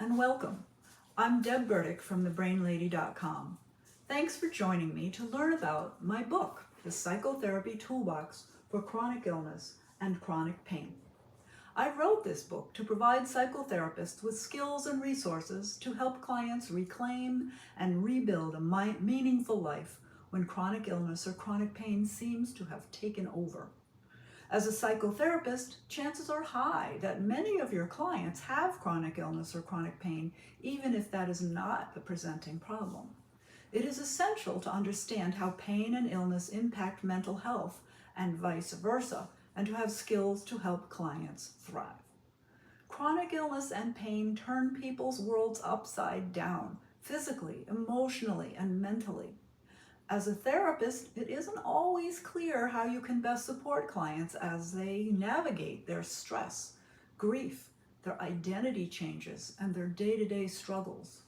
and welcome. I'm Deb Burdick from thebrainlady.com. Thanks for joining me to learn about my book, The Psychotherapy Toolbox for Chronic Illness and Chronic Pain. I wrote this book to provide psychotherapists with skills and resources to help clients reclaim and rebuild a meaningful life when chronic illness or chronic pain seems to have taken over. As a psychotherapist, chances are high that many of your clients have chronic illness or chronic pain, even if that is not the presenting problem. It is essential to understand how pain and illness impact mental health and vice versa, and to have skills to help clients thrive. Chronic illness and pain turn people's worlds upside down, physically, emotionally, and mentally. As a therapist, it isn't always clear how you can best support clients as they navigate their stress, grief, their identity changes, and their day-to-day struggles.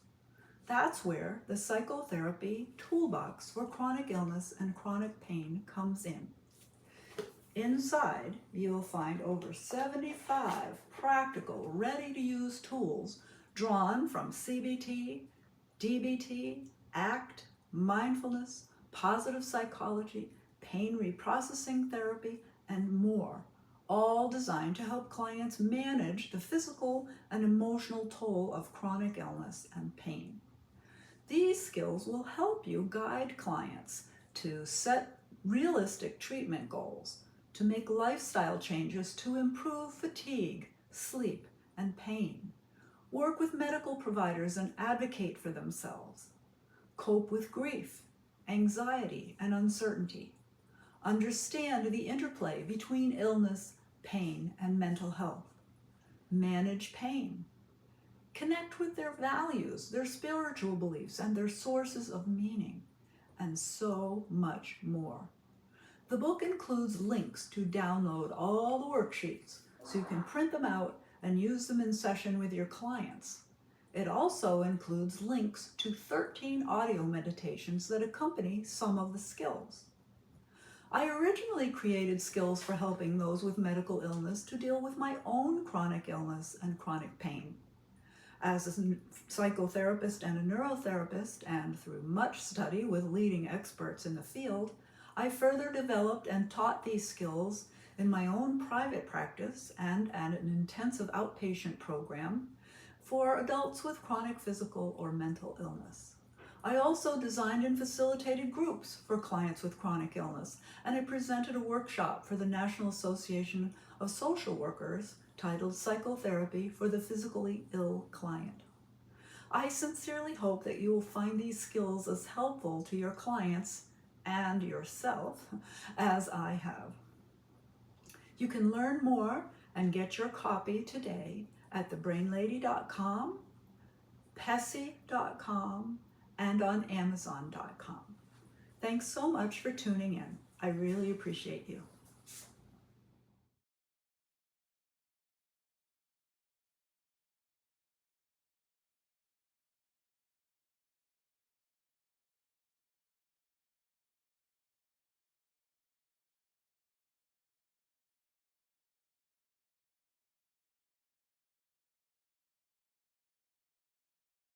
That's where the Psychotherapy Toolbox for Chronic Illness and Chronic Pain comes in. Inside, you'll find over 75 practical, ready-to-use tools drawn from CBT, DBT, ACT, mindfulness, positive psychology, pain reprocessing therapy, and more, all designed to help clients manage the physical and emotional toll of chronic illness and pain. These skills will help you guide clients to set realistic treatment goals, to make lifestyle changes to improve fatigue, sleep, and pain, work with medical providers and advocate for themselves, cope with grief, anxiety, and uncertainty, understand the interplay between illness, pain, and mental health, manage pain, connect with their values, their spiritual beliefs, and their sources of meaning, and so much more. The book includes links to download all the worksheets so you can print them out and use them in session with your clients. It also includes links to 13 audio meditations that accompany some of the skills. I originally created skills for helping those with medical illness to deal with my own chronic illness and chronic pain. As a psychotherapist and a neurotherapist, and through much study with leading experts in the field, I further developed and taught these skills in my own private practice and at an intensive outpatient program for adults with chronic physical or mental illness. I also designed and facilitated groups for clients with chronic illness, and I presented a workshop for the National Association of Social Workers titled Psychotherapy for the Physically Ill Client. I sincerely hope that you will find these skills as helpful to your clients and yourself as I have. You can learn more and get your copy today at thebrainlady.com, pessy.com, and on amazon.com. Thanks so much for tuning in. I really appreciate you.